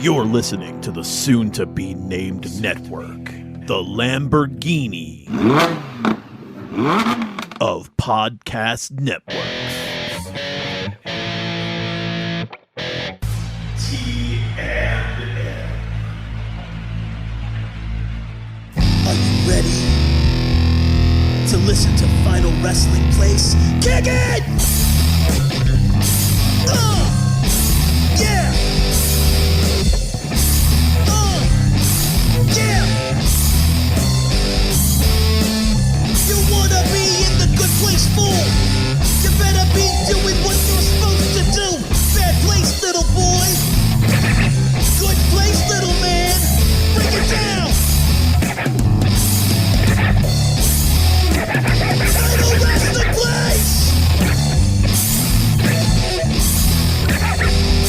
You're listening to the soon-to-be-named network, the Lamborghini of podcast networks. T&M. Are you ready to listen to Final Wrestling Place? Kick it! Yeah! Yeah! You wanna be in the good place, fool? You better be doing what you're supposed to do. Bad place, little boy. Good place, little man. Break it down. Final Wrestling Place.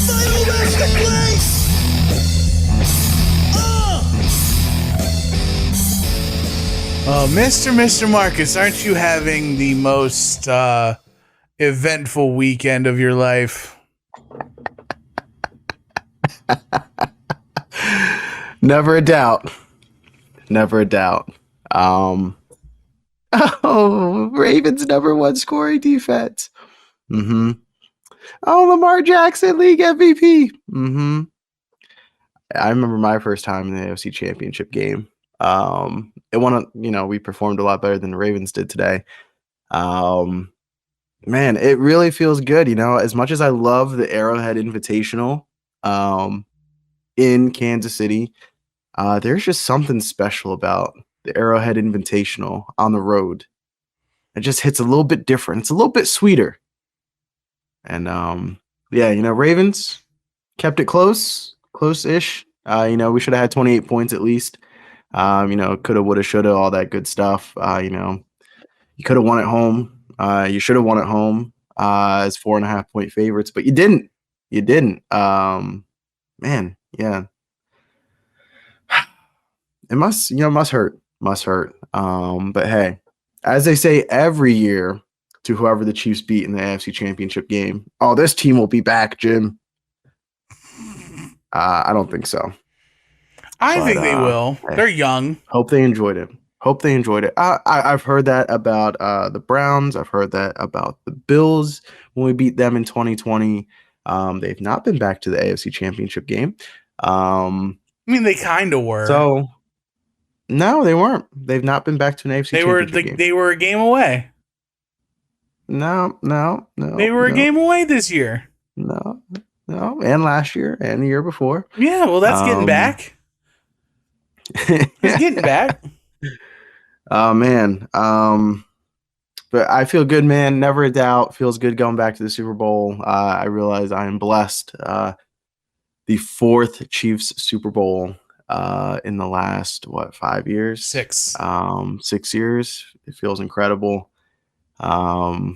Final Wrestling Place. Oh, Mr. Marcus, aren't you having the most eventful weekend of your life? Never a doubt. Never a doubt. Ravens number one scoring defense. Oh, Lamar Jackson, league MVP. I remember my first time in the AFC Championship game. We performed a lot better than the Ravens did today. Man, it really feels good. As much as I love the Arrowhead Invitational in Kansas City, there's just something special about the Arrowhead Invitational on the road. It just hits a little bit different. It's a little bit sweeter. And Ravens kept it close-ish. We should have had 28 points at least. Coulda, woulda, shoulda, all that good stuff. You could have won at home. You should have won at home as 4.5-point favorites, but you didn't. Man, yeah. It must hurt. But hey, as they say every year to whoever the Chiefs beat in the AFC Championship game, oh, this team will be back, Jim. I don't think so. I think they will. Hey, they're young. Hope they enjoyed it. I've heard that about the Browns. I've heard that about the Bills when we beat them in 2020. They've not been back to the AFC Championship game. They kind of were. So, no, they weren't. They've not been back to an AFC Championship game. They were a game away. No. They were a game away this year. No, and last year and the year before. Yeah, well, that's getting back. It's getting back. Oh, man. But I feel good, man. Never a doubt. Feels good going back to the Super Bowl. I realize I am blessed. The fourth Chiefs Super Bowl in the last, 5 years? 6. 6 years. It feels incredible. Job's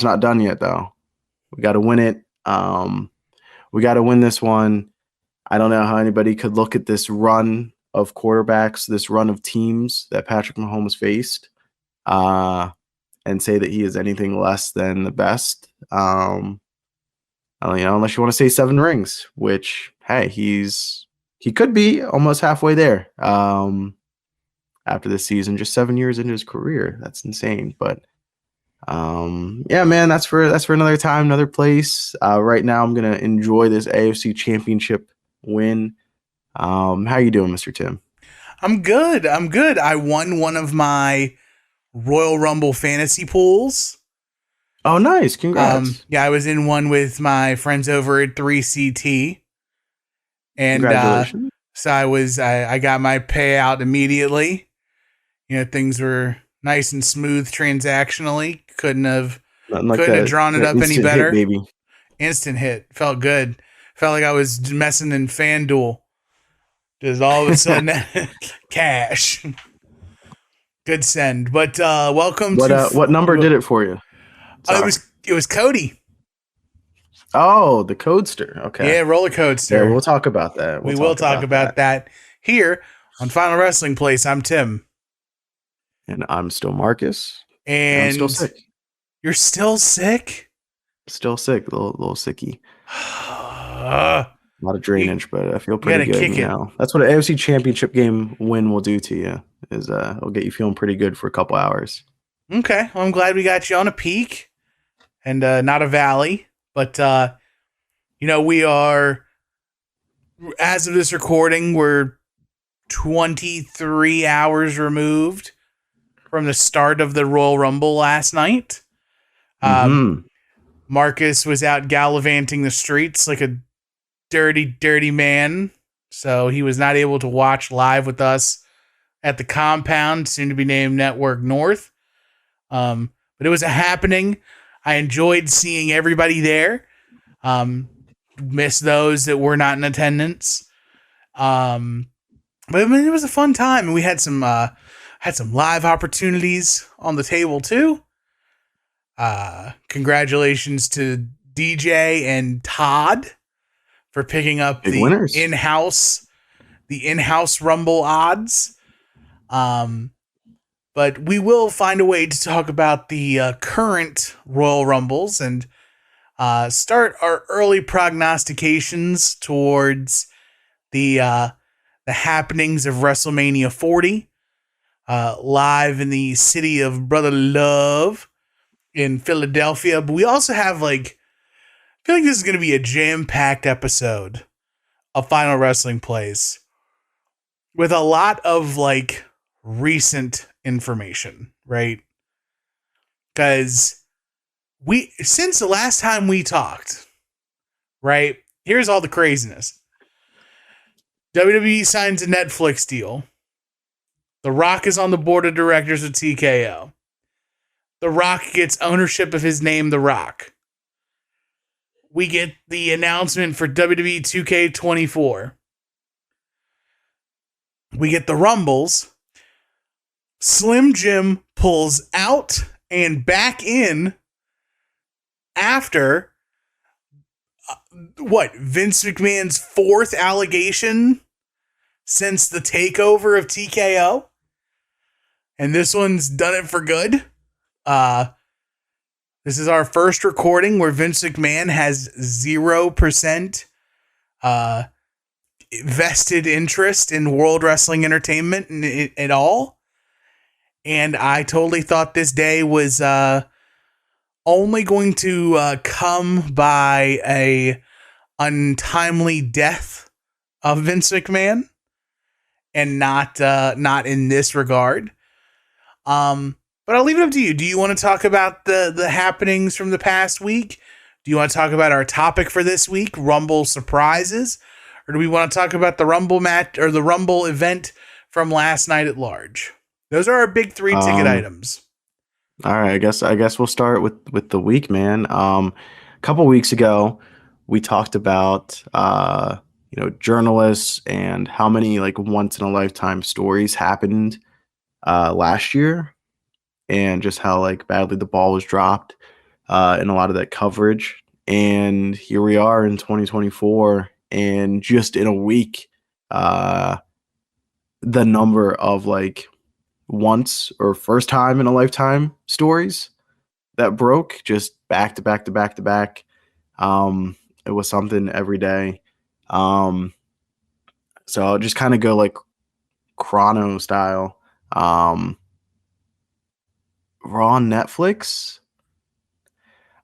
not done yet, though. We got to win it. We got to win this one. I don't know how anybody could look at this run of quarterbacks, this run of teams that Patrick Mahomes faced, and say that he is anything less than the best. Unless you want to say 7 rings, which, hey, he could be almost halfway there after this season, just 7 years into his career. That's insane. But yeah, man, that's for another time, another place. Right now, I'm gonna enjoy this AFC Championship win. How you doing, Mr. Tim? I'm good. I won one of my Royal Rumble fantasy pools. Oh, nice. Congrats. Yeah, I was in one with my friends over at 3CT. And Congratulations. So I got my payout immediately. Things were nice and smooth transactionally. Couldn't have drawn it up any better. Hit, baby. Instant hit. Felt good. Felt like I was messing in FanDuel. Just all of a sudden, cash. Good send. But welcome to... What number did it for you? It was Cody. Oh, the Codester. Okay. Yeah, roller coaster. Yeah, we'll talk about that. We will talk about that here on Final Wrestling Place. I'm Tim. And I'm still Marcus. And I'm still sick. You're still sick? Still sick. A little sicky. A lot of drainage, but I feel gotta pretty good. kick You it. know, that's what an AFC Championship game win will do to you. Is it'll get you feeling pretty good for a couple hours. Okay, well, I'm glad we got you on a peak and not a valley. But, we are, as of this recording, we're 23 hours removed from the start of the Royal Rumble last night. Marcus was out gallivanting the streets like a dirty, dirty man. So he was not able to watch live with us at the compound, soon to be named Network North. But it was a happening. I enjoyed seeing everybody there. Missed those that were not in attendance. But I mean, it was a fun time, and we had some live opportunities on the table too. Congratulations to DJ and Todd for picking up Big the winners. in-house Rumble odds. But we will find a way to talk about the current Royal Rumbles and start our early prognostications towards the happenings of WrestleMania 40, live in the city of Brother Love in Philadelphia. But we also have I feel like this is going to be a jam-packed episode of Final Wrestling Plays with a lot of recent information, right? Because since the last time we talked, right? Here's all the craziness. WWE signs a Netflix deal. The Rock is on the board of directors of TKO. The Rock gets ownership of his name, The Rock. We get the announcement for WWE 2K24. We get the Rumbles. Slim Jim pulls out and back in after Vince McMahon's fourth allegation since the takeover of TKO. And this one's done it for good. This is our first recording where Vince McMahon has 0% vested interest in World Wrestling Entertainment at all. And I totally thought this day was only going to come by a untimely death of Vince McMahon, and not in this regard. But I'll leave it up to you. Do you want to talk about the happenings from the past week? Do you want to talk about our topic for this week, Rumble surprises? Or do we want to talk about the Rumble match or the Rumble event from last night at large? Those are our big 3 ticket items. All right, I guess we'll start with the week, man. A couple weeks ago, we talked about journalists and how many once in a lifetime stories happened last year, and just how badly the ball was dropped in a lot of that coverage. And here we are in 2024, and just in a week, the number of once or first time in a lifetime stories that broke just back to back to back to back. It was something every day. So I'll just kind of go chrono style. Raw on Netflix.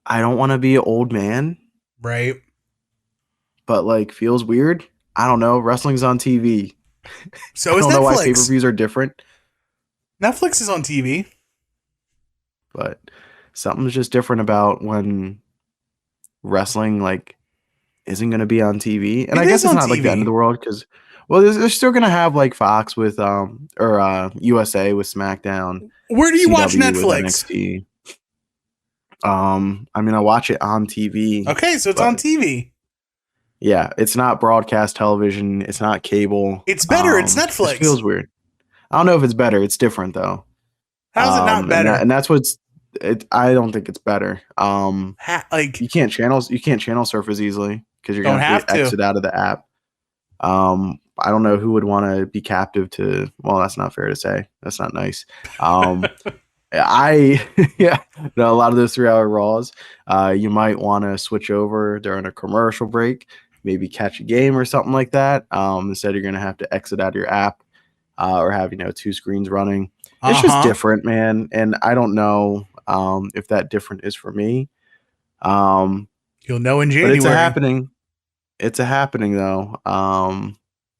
I don't want to be an old man, Right. but feels weird. I don't know. Wrestling's on TV. So I is don't know why Netflix. pay-per-views are different, Netflix is on TV. but something's just different about when wrestling isn't going to be on TV. And It I guess is it's on not the TV. end of the world, because they're still going to have Fox with or USA with SmackDown. Where do you watch CW with Netflix? NXT. I mean, I watch it on TV. Okay, so it's on TV. Yeah, it's not broadcast television. It's not cable. It's better. It's It Netflix. just feels weird. I don't know if it's better. It's different though. How's it not better? And that's what's. I don't think it's better. You can't channel surf as easily because you're Don't gonna have to. exit out of the app. I don't know who would want to be captive to. Well, that's not fair to say. That's not nice. A lot of those 3-hour Raws, you might want to switch over during a commercial break. maybe catch a game or something like that. Instead, you're going to have to exit out of your app or have, 2 screens running. It's just different, man. And I don't know if that different is for me. You'll know in January. But it's a happening though.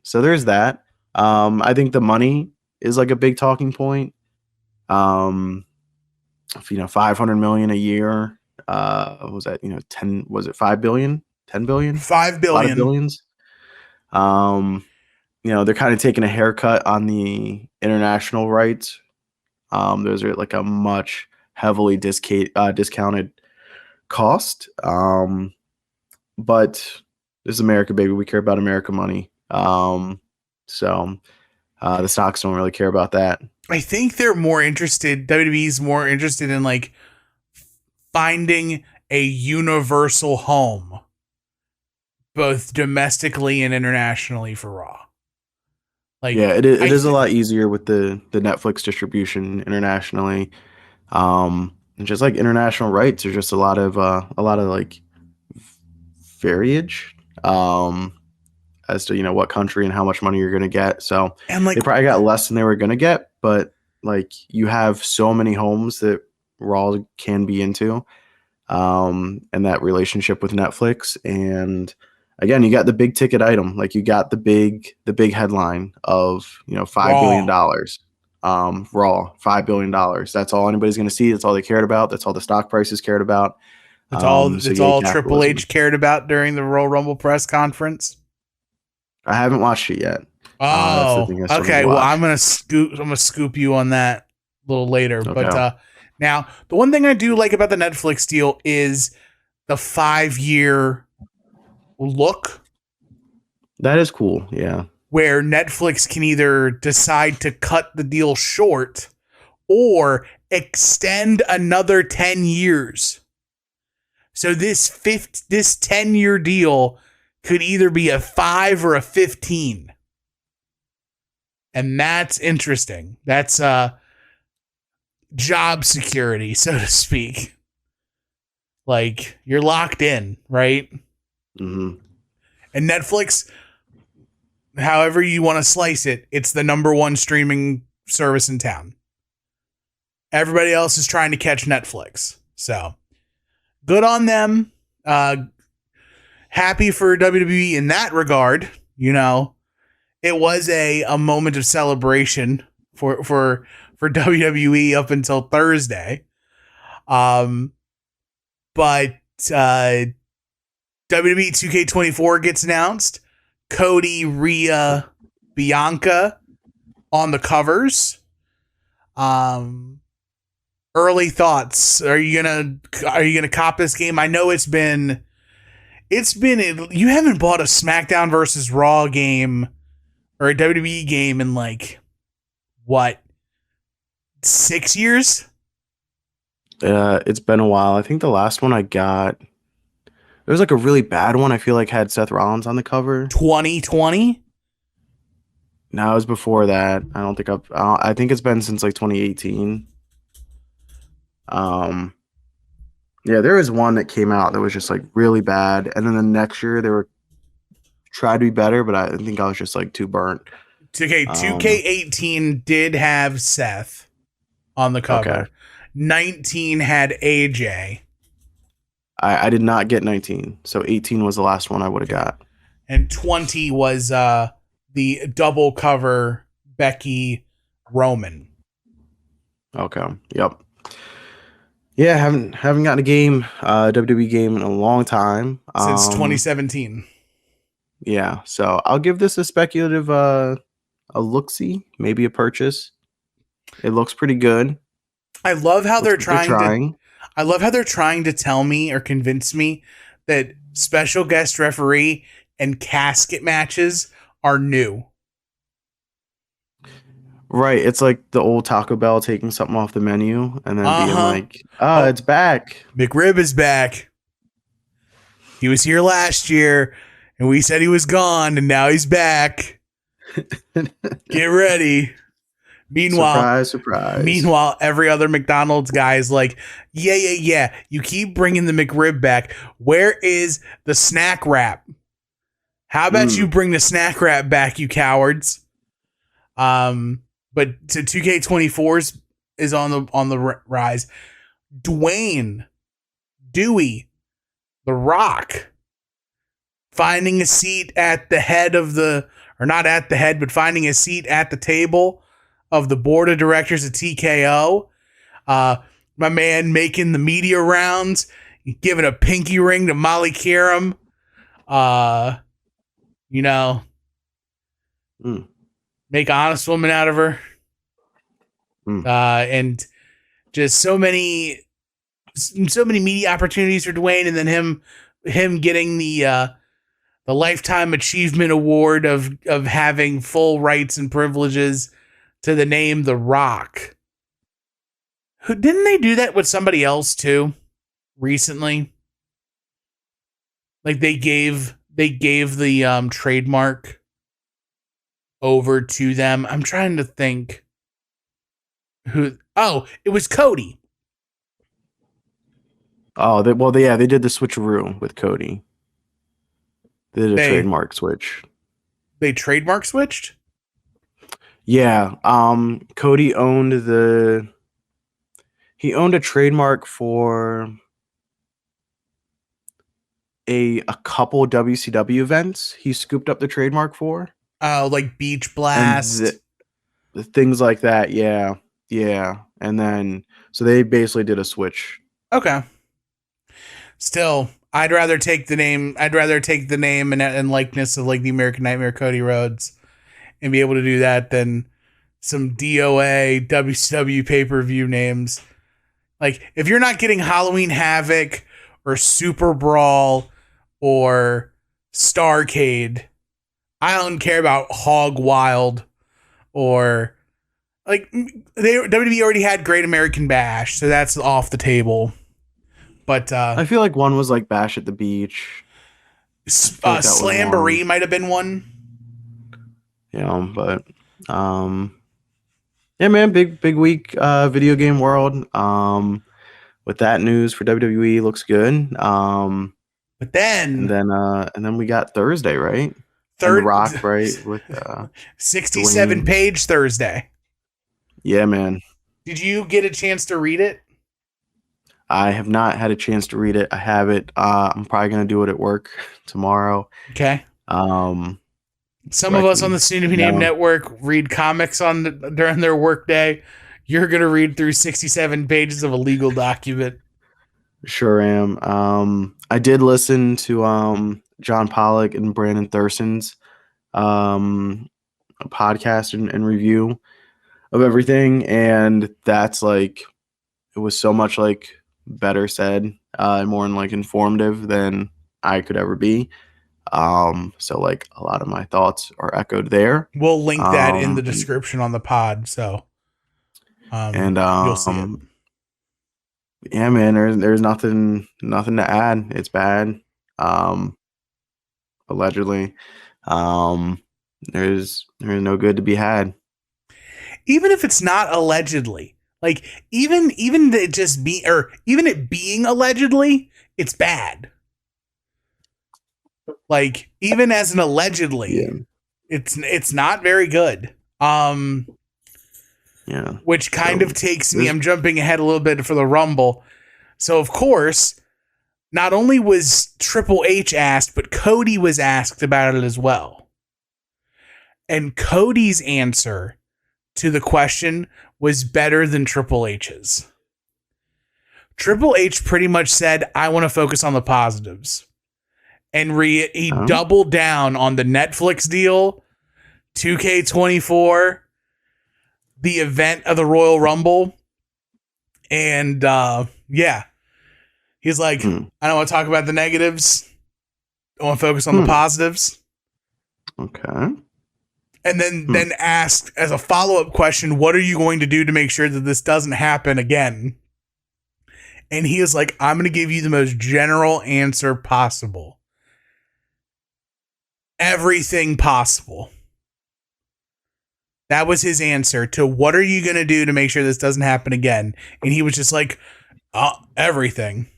So there's that. I think the money is like a big talking point. 500 million a year. What was that? 10, was it 5 billion? 10 billion? 5 billion. A lot of billions. They're kind of taking a haircut on the international rights. Those are like a much heavily discounted cost. But this is America, baby. We care about America money. So the stocks don't really care about that. I think they're more interested. WWE's more interested in like finding a universal home, both domestically and internationally for Raw. Like, yeah, it is a lot easier with the Netflix distribution internationally. And just like international rights, there's just a lot of like variage as to what country and how much money you're gonna get. So and like they probably got less than they were gonna get, but like you have so many homes that Raw can be into, and that relationship with Netflix. And again, you got the big ticket item, like you got the big headline of $5 billion. Raw, $5 billion. That's all anybody's gonna see. That's all they cared about. That's all the stock prices cared about. That's all Triple H cared about during the Royal Rumble press conference. I haven't watched it yet. Oh, okay. Well, I'm gonna scoop you on that a little later. Okay. But now the one thing I do like about the Netflix deal is the 5-year look. That is cool. Yeah. Where Netflix can either decide to cut the deal short or extend another 10 years. So this 10-year deal could either be a 5 or a 15. And that's interesting. That's job security, so to speak. Like, you're locked in, right? Mm-hmm. And Netflix, however you want to slice it, it's the number one streaming service in town. Everybody else is trying to catch Netflix. So, good on them. Happy for WWE in that regard. It was a moment of celebration for WWE up until Thursday. But WWE 2K24 gets announced. Cody, Rhea, Bianca on the covers. Early thoughts. Are you gonna cop this game? I know you haven't bought a SmackDown versus Raw game or a WWE game in like what, 6 years? It's been a while. I think the last one I got, it was like a really bad one. I feel like had Seth Rollins on the cover. 2020? No, it was before that. I think it's been since like 2018. Yeah, there was one that came out that was just like really bad, and then the next year they were tried to be better, but I think I was just like too burnt. 2K18 did have Seth on the cover. Okay. 19 had AJ. I did not get 19, so 18 was the last one I would have got. And 20 was the double cover Becky Roman. Okay. Yep. Yeah, haven't gotten a game, WWE game in a long time. Since 2017. Yeah, so I'll give this a speculative a look-see, maybe a purchase. It looks pretty good. I love how they're trying. I love how they're trying to tell me or convince me that special guest referee and casket matches are new. Right, it's like the old Taco Bell taking something off the menu and then being like, oh, it's back. McRib is back. He was here last year, and we said he was gone, and now he's back. Get ready. Meanwhile, surprise. Meanwhile, every other McDonald's guy is like, yeah. You keep bringing the McRib back. Where is the snack wrap? How about you bring the snack wrap back, you cowards? But to 2K24's is on the rise. Dwayne, Dewey, The Rock, finding a seat at the head of the, or not at the head, but finding a seat at the table of the board of directors of TKO. My man making the media rounds, giving a pinky ring to Molly Qerim. Make an honest woman out of her. And just so many media opportunities for Dwayne, and then him getting the Lifetime Achievement Award of having full rights and privileges to the name The Rock. Who didn't they do that with somebody else too recently? Like they gave the trademark over to them. I'm trying to think who. Oh, it was Cody. Oh, they did the switcheroo with Cody. They did a trademark switch. They trademark switched? Yeah. Cody owned a trademark for a couple WCW events. He scooped up the trademark for. Oh, like Beach Blast. The things like that. Yeah. Yeah. And then, so they basically did a switch. Okay. Still, I'd rather take the name and likeness of like the American Nightmare Cody Rhodes and be able to do that than some DOA WCW pay-per-view names. Like, if you're not getting Halloween Havoc or Super Brawl or Starcade, I don't care about Hog Wild or like WWE already had Great American Bash, so that's off the table. But I feel like one was like Bash at the Beach. Like Slamboree might have been one. Yeah, but yeah, man, big week, video game world. With that news for WWE, looks good. But then and then we got Thursday, right? The Rock, right? With 67-page Thursday. Yeah, man. Did you get a chance to read it? I have not had a chance to read it. I have it. I'm probably gonna do it at work tomorrow. Okay. Some of us on the Soon to Be Named Network read comics during their work day. You're gonna read through 67 pages of a legal document. Sure am. I did listen to John Pollock and Brandon Thurston's podcast and review of everything, and that's like, it was so much like better said, more like informative than I could ever be. So like a lot of my thoughts are echoed there. We'll link that in the description on the pod, so you'll see it. Yeah, man, there's nothing to add. It's bad. Allegedly. There's no good to be had. Even if it's not allegedly. Like even it being allegedly, it's bad. Like even as an allegedly, yeah. it's not very good. Yeah. Which kind of takes me, I'm jumping ahead a little bit for the Rumble. So of course, not only was Triple H asked, but Cody was asked about it as well. And Cody's answer to the question was better than Triple H's. Triple H pretty much said, I want to focus on the positives. And he doubled down on the Netflix deal, 2K24, the event of the Royal Rumble. And yeah, he's like, I don't want to talk about the negatives. I want to focus on the positives. Okay. And then asked as a follow-up question, what are you going to do to make sure that this doesn't happen again? And he is like, I'm going to give you the most general answer possible. Everything possible. That was his answer to what are you going to do to make sure this doesn't happen again? And he was just like, everything.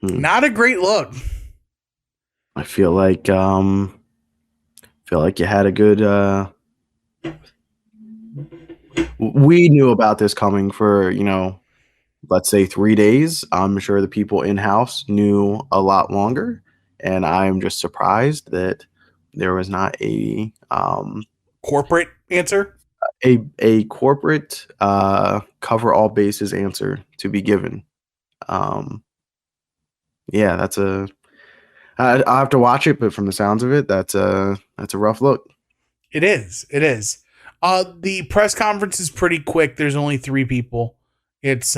Not a great look. I feel like you had a good we knew about this coming for, let's say 3 days. I'm sure the people in-house knew a lot longer, and I'm just surprised that there was not Corporate answer? a corporate cover all bases answer to be given. Yeah, I'll have to watch it, but from the sounds of it, that's a rough look. It is. It is. The press conference is pretty quick. There's only 3 people. It's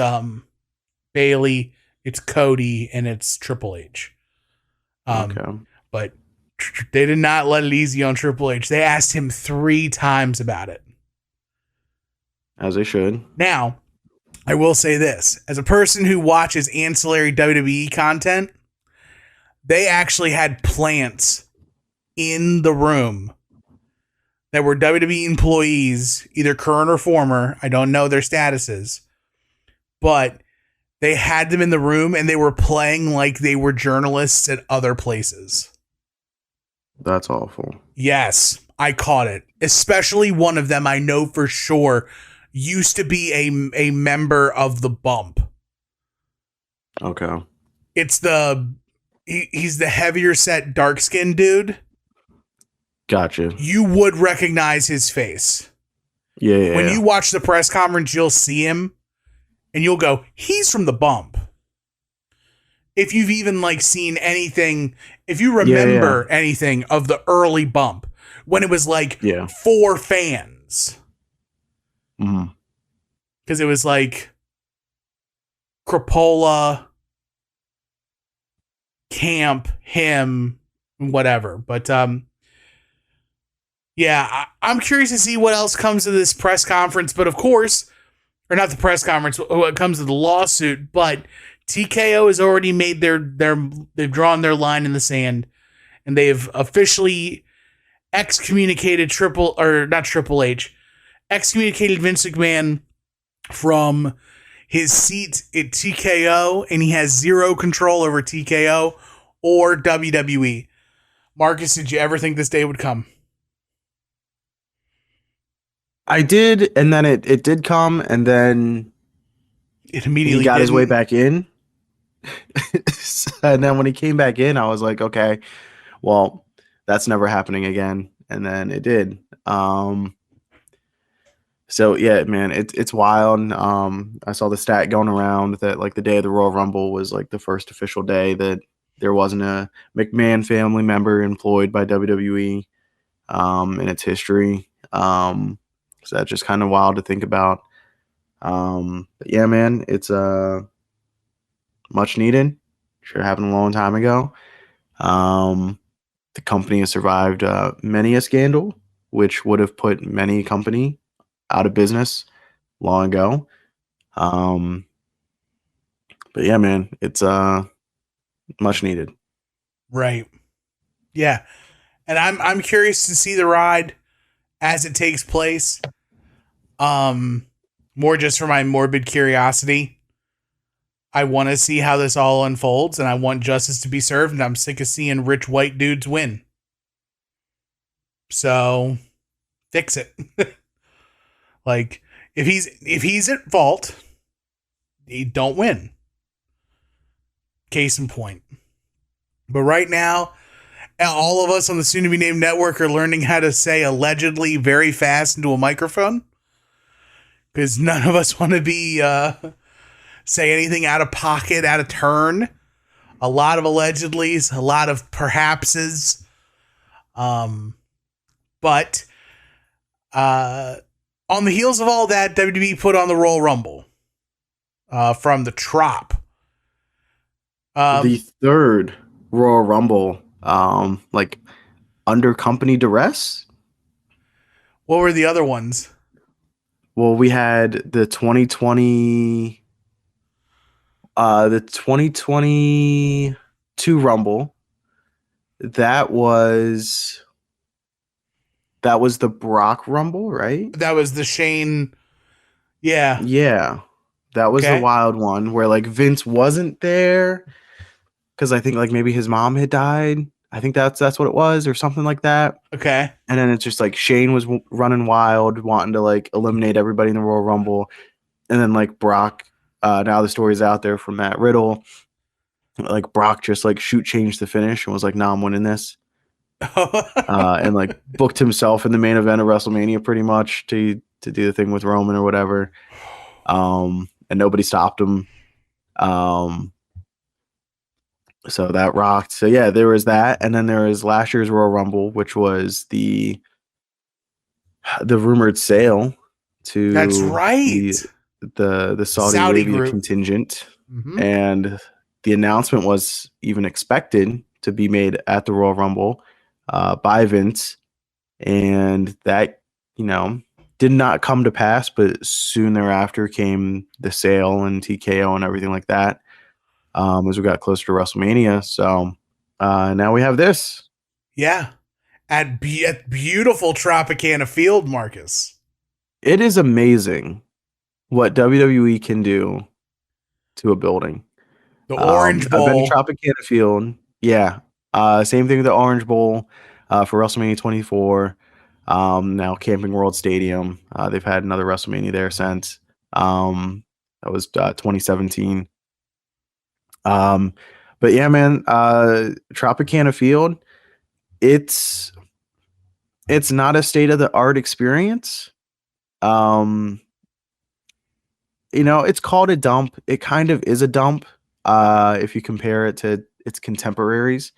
Bayley, it's Cody, and it's Triple H. Okay. But they did not let it easy on Triple H. They asked him 3 times about it. As they should. Now, I will say this. As a person who watches ancillary WWE content, they actually had plants in the room that were WWE employees, either current or former. I don't know their statuses. But they had them in the room and they were playing like they were journalists at other places. That's awful. Yes, I caught it. Especially one of them I know for sure used to be a member of the Bump. Okay. It's he's the heavier set dark skinned dude. Gotcha. You would recognize his face. Yeah. When you watch the press conference, you'll see him and you'll go, he's from the Bump. If you've even seen anything, if you remember anything of the early Bump, when it was 4 fans. Mm-hmm. Because it was Crapola, Camp, him, whatever. But yeah, I'm curious to see what else comes to this press conference. But of course, or not the press conference, what comes to the lawsuit. But TKO has already made they've drawn their line in the sand, and they've officially excommunicated excommunicated Vince McMahon from his seat at TKO, and he has zero control over TKO or WWE. Marcus, did you ever think this day would come? I did, and then it did come, and then It immediately he got his way didn't. back in. And then when he came back in, I was like, okay, well, that's never happening again. And then it did. So yeah, man, it's wild. I saw the stat going around that the day of the Royal Rumble was the first official day that there wasn't a McMahon family member employed by WWE in its history. So that's just kind of wild to think about. But yeah, man, it's much needed. Should have happened a long time ago. The company has survived many a scandal, which would have put many company out of business long ago. But yeah, man, it's much needed. Right. Yeah. And I'm curious to see the ride as it takes place. More just for my morbid curiosity. I want to see how this all unfolds, and I want justice to be served, and I'm sick of seeing rich white dudes win. So fix it. If he's at fault, he don't win. Case in point. But right now, all of us on the soon to be named network are learning how to say allegedly very fast into a microphone, because none of us want to be say anything out of pocket, out of turn. A lot of allegedlys, a lot of perhapses. But on the heels of all that, WWE put on the Royal Rumble from the Trop. The third Royal Rumble, under company duress. What were the other ones? Well, we had the 2022 Rumble. That was the Brock Rumble, right? That was the Shane. Yeah. Yeah. That was the wild one where Vince wasn't there because I think maybe his mom had died. I think that's what it was, or something like that. Okay. And then it's just like Shane was running wild, wanting to like eliminate everybody in the Royal Rumble. And then like Brock, now the story's out there from Matt Riddle. Like Brock just like changed the finish and was like, "Nah, I'm winning this." And like booked himself in the main event of WrestleMania pretty much to do the thing with Roman or whatever. And nobody stopped him. So that rocked. So yeah, there was that, and then there was last year's Royal Rumble, which was the rumored sale to That's right. the Saudi Arabia group contingent, Mhm. and the announcement was even expected to be made at the Royal Rumble by Vince, and that did not come to pass. But soon thereafter came the sale and TKO and everything like that. As we got closer to WrestleMania. So now we have this. Yeah. At beautiful Tropicana Field, Marcus. It is amazing what WWE can do to a building. The Orange Bowl. I've been to Tropicana Field. Yeah. Same thing with the Orange Bowl for WrestleMania 24. Now Camping World Stadium. They've had another WrestleMania there since. That was 2017. But yeah, man, Tropicana Field, it's not a state of the art experience. It's called a dump. It kind of is a dump if you compare it to its contemporaries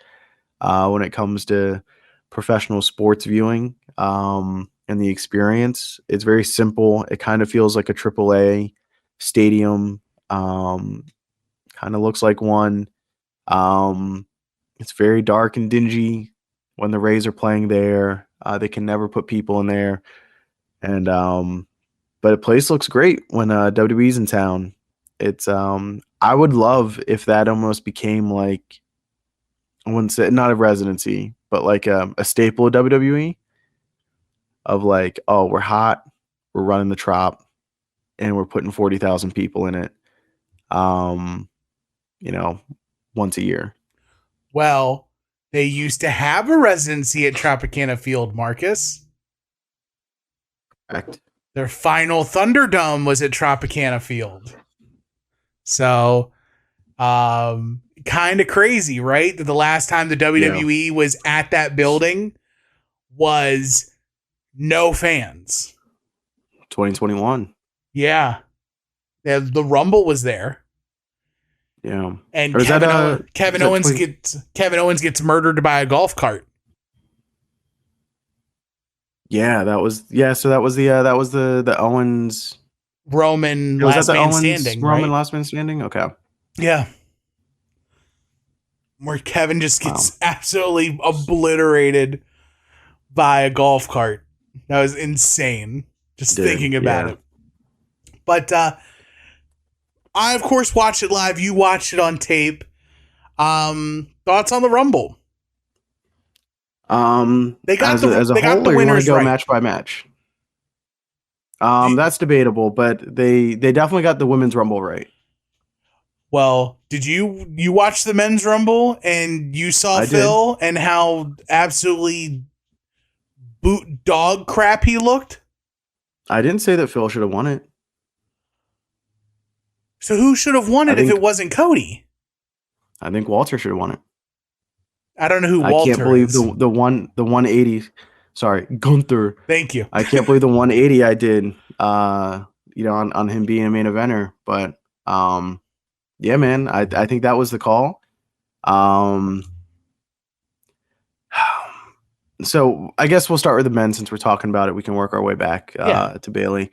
when it comes to professional sports viewing and the experience. It's very simple. It kind of feels like a AAA stadium. Kind of looks like one. It's very dark and dingy when the Rays are playing there. They can never put people in there. And but the place looks great when WWE's in town. It's I would love if that almost became like, I wouldn't say not a residency, but like a staple of WWE, of like, oh, we're hot, we're running the Trop, and we're putting 40,000 people in it. Once a year. Well, they used to have a residency at Tropicana Field, Marcus. Correct. Their final Thunderdome was at Tropicana Field. So, kind of crazy, right? That the last time the WWE was at that building was no fans. 2021. Yeah. The Rumble was there. Yeah. And Kevin Owens gets murdered by a golf cart. Yeah, so that was the Owens Roman last man standing. Roman last man standing? Okay. Yeah. Where Kevin just gets absolutely obliterated by a golf cart. That was insane. Just thinking about it. But I, of course, watched it live. You watched it on tape. Thoughts on the Rumble? They got the winners right. Match by match. That's debatable, but they definitely got the women's Rumble right. Well, did you watch the men's Rumble and you saw Phil and how absolutely boot dog crap he looked? I didn't say that Phil should have won it. So who should have won it if it wasn't Cody? I think Walter should have won it. I don't know who Walter is. I can't believe the 180. Sorry, Gunther. Thank you. I can't believe the 180 I did. On him being a main eventer, but yeah, man, I think that was the call. So I guess we'll start with the men since we're talking about it. We can work our way back to Bayley.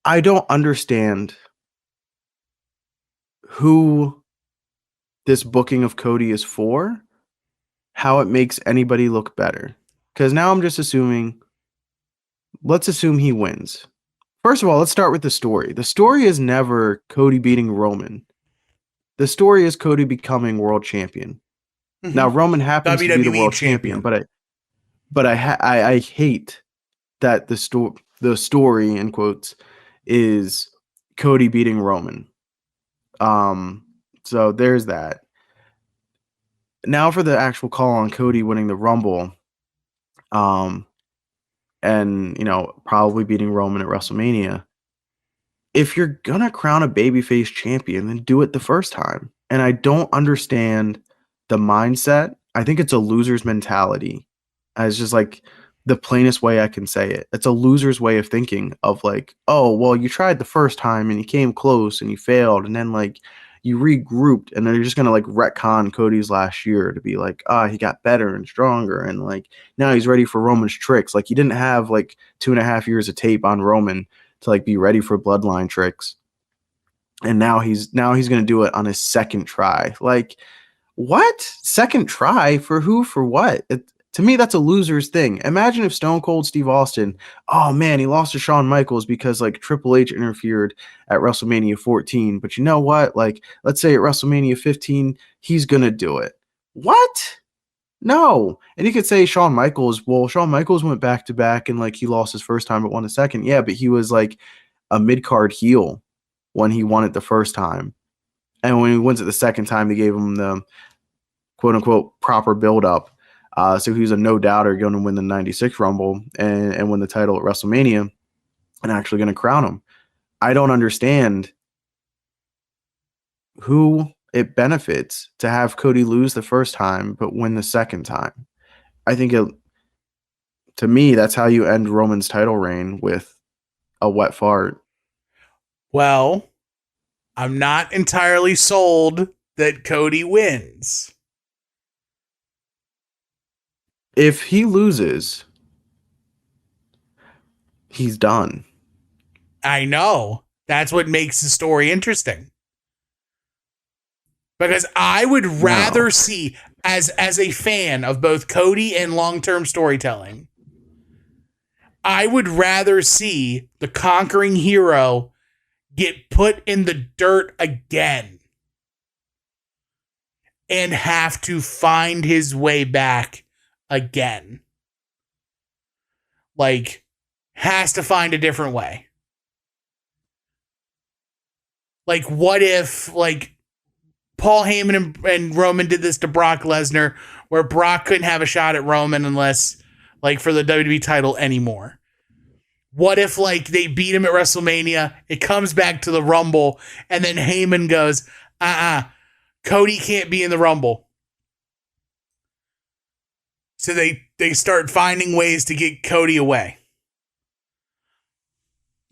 I don't understand who this booking of Cody is for, how it makes anybody look better. Because now I'm just assuming, let's assume he wins. First of all, let's start with the story. The story is never Cody beating Roman. The story is Cody becoming world champion. Mm-hmm. Now Roman happens to be the world champion, but I hate that the story in quotes is Cody beating Roman. So there's that. now for the actual call on Cody winning the Rumble, and probably beating Roman at WrestleMania. If you're gonna crown a babyface champion, then do it the first time. And I don't understand the mindset. I think it's a loser's mentality. It's just like the plainest way I can say it. It's a loser's way of thinking of like, oh, well, you tried the first time and you came close and you failed, and then like you regrouped, and then you're just gonna like retcon Cody's last year to be like, he got better and stronger, and like now he's ready for Roman's tricks. Like he didn't have like 2.5 years of tape on Roman to like be ready for bloodline tricks. And now he's going to do it on his second try. Like, what? Second try for who? For what? To me, that's a loser's thing. Imagine if Stone Cold Steve Austin, oh man, he lost to Shawn Michaels because like Triple H interfered at WrestleMania 14. But you know what? Like, let's say at WrestleMania 15, he's going to do it. What? No. And you could say Shawn Michaels went back to back and like he lost his first time but won the second. Yeah, but he was like a mid-card heel when he won it the first time. And when he wins it the second time, they gave him the quote unquote proper build-up. So he was a no-doubter going to win the 96 Rumble and win the title at WrestleMania and actually going to crown him. I don't understand who it benefits to have Cody lose the first time but win the second time. I think to me, that's how you end Roman's title reign, with a wet fart. Well, I'm not entirely sold that Cody wins. If he loses, he's done. I know. That's what makes the story interesting. Because I would rather see, as a fan of both Cody and long-term storytelling, I would rather see the conquering hero get put in the dirt again and have to find his way back again. Like, has to find a different way. Like, what if, like, Paul Heyman and Roman did this to Brock Lesnar, where Brock couldn't have a shot at Roman unless, like, for the WWE title anymore? What if, like, they beat him at WrestleMania, it comes back to the Rumble, and then Heyman goes, Cody can't be in the Rumble. So they start finding ways to get Cody away.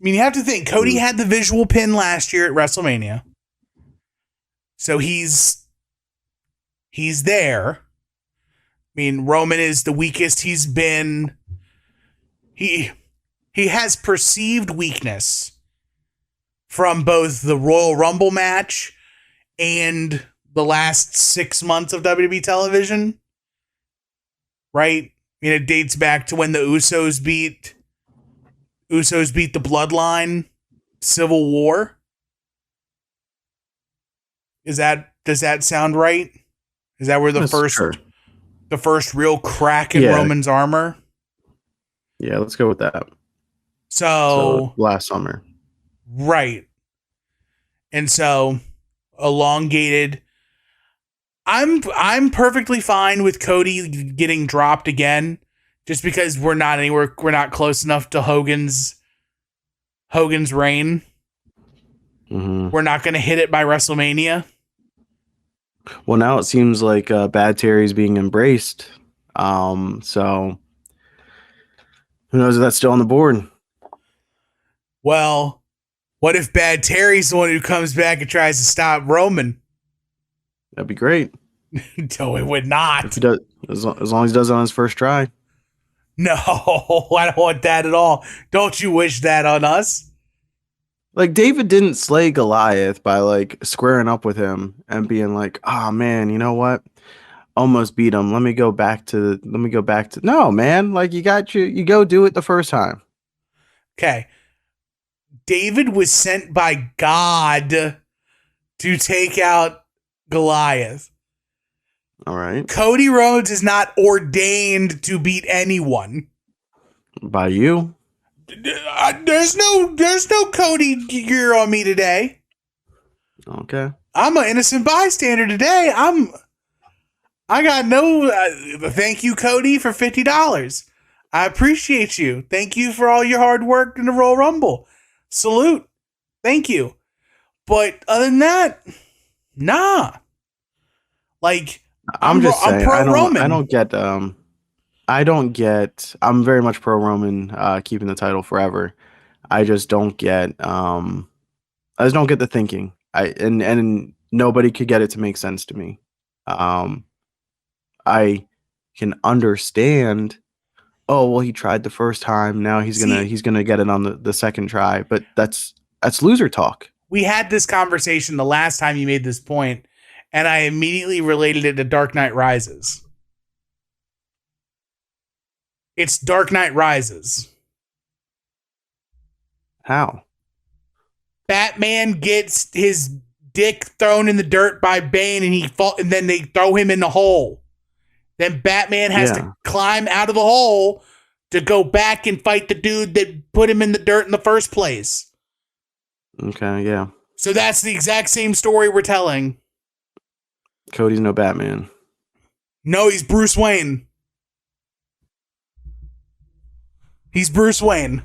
I mean, you have to think, Cody had the visual pin last year at WrestleMania. So he's there. I mean, Roman is the weakest he's been. He has perceived weakness from both the Royal Rumble match and the last 6 months of WWE television. Right? I mean, it dates back to when the Usos beat the Bloodline Civil War. Does that sound right? Is that where the first real crack in Roman's armor? Yeah, let's go with that. So last summer. Right. And so elongated. I'm perfectly fine with Cody getting dropped again, just because we're not close enough to Hogan's reign. Mm-hmm. We're not going to hit it by WrestleMania. Well, now it seems like Bad Terry's being embraced. So who knows if that's still on the board? Well, what if Bad Terry's the one who comes back and tries to stop Roman? That'd be great. No, it would not. If he does, as long as he does it on his first try. No, I don't want that at all. Don't you wish that on us? Like, David didn't slay Goliath by like squaring up with him and being like, "Oh man, you know what? Almost beat him. Let me go back to." No, man. Like, you go do it the first time. Okay. David was sent by God to take out Goliath. All right. Cody Rhodes is not ordained to beat anyone. By you. There's no Cody gear on me today. Okay. I'm an innocent bystander today. I got no. Thank you, Cody, for $50. I appreciate you. Thank you for all your hard work in the Royal Rumble. Salute. Thank you. But other than that, nah. Like I'm just saying, pro Roman. I don't get. I'm very much pro Roman keeping the title forever. I just don't get. I just don't get the thinking. And nobody could get it to make sense to me. I can understand. Oh well, he tried the first time. Now he's gonna get it on the second try. But that's loser talk. We had this conversation the last time you made this point, and I immediately related it to Dark Knight Rises. It's Dark Knight Rises. How? Batman gets his dick thrown in the dirt by Bane, and then they throw him in the hole. Then Batman has to climb out of the hole to go back and fight the dude that put him in the dirt in the first place. Okay, yeah. So that's the exact same story we're telling. Cody's no Batman. No, he's Bruce Wayne. He's Bruce Wayne.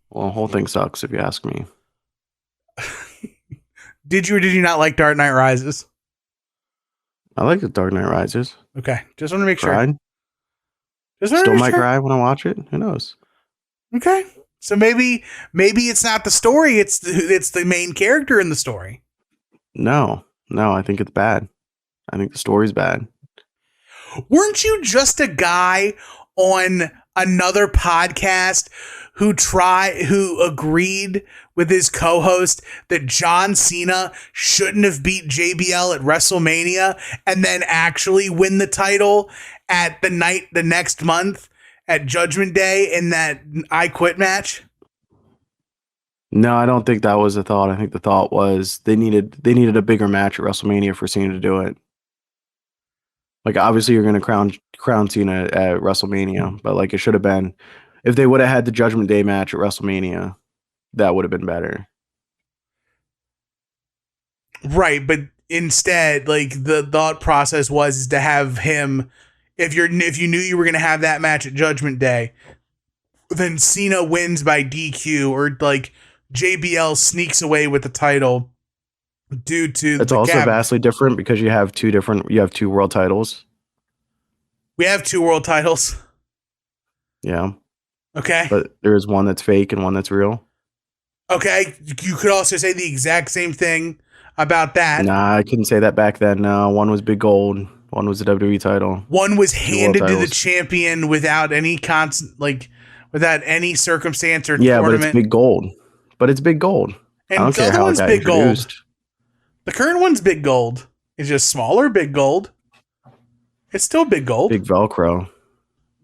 Well, the whole thing sucks if you ask me. Did you or did you not like Dark Knight Rises? I like the Dark Knight Rises. Okay, just want to make Cried. sure. Still might cry when I watch it. Who knows? Okay, so maybe it's not the story; it's the main character in the story. No, I think it's bad. I think the story's bad. Weren't you just a guy on another podcast who agreed with his co-host that John Cena shouldn't have beat JBL at WrestleMania and then actually win the title at the next month at Judgment Day in that I Quit match? No, I don't think that was the thought. I think the thought was they needed a bigger match at WrestleMania for Cena to do it. Like obviously you're going to crown Cena at WrestleMania, but like it should have been if they would have had the Judgment Day match at WrestleMania, that would have been better. Right, but instead, like the thought process was to have him if you knew you were going to have that match at Judgment Day, then Cena wins by DQ or like JBL sneaks away with the title due to it's also vastly different because you have two world titles. We have two world titles. Yeah. Okay. But there's one that's fake and one that's real. Okay. You could also say the exact same thing about that. Nah, I couldn't say that back then. One was big gold. One was the WWE title. One was handed to the champion without any without any circumstance or tournament. But it's big gold. And I don't care how it got introduced. Gold. The current one's big gold. It's just smaller big gold. It's still big gold. Big Velcro.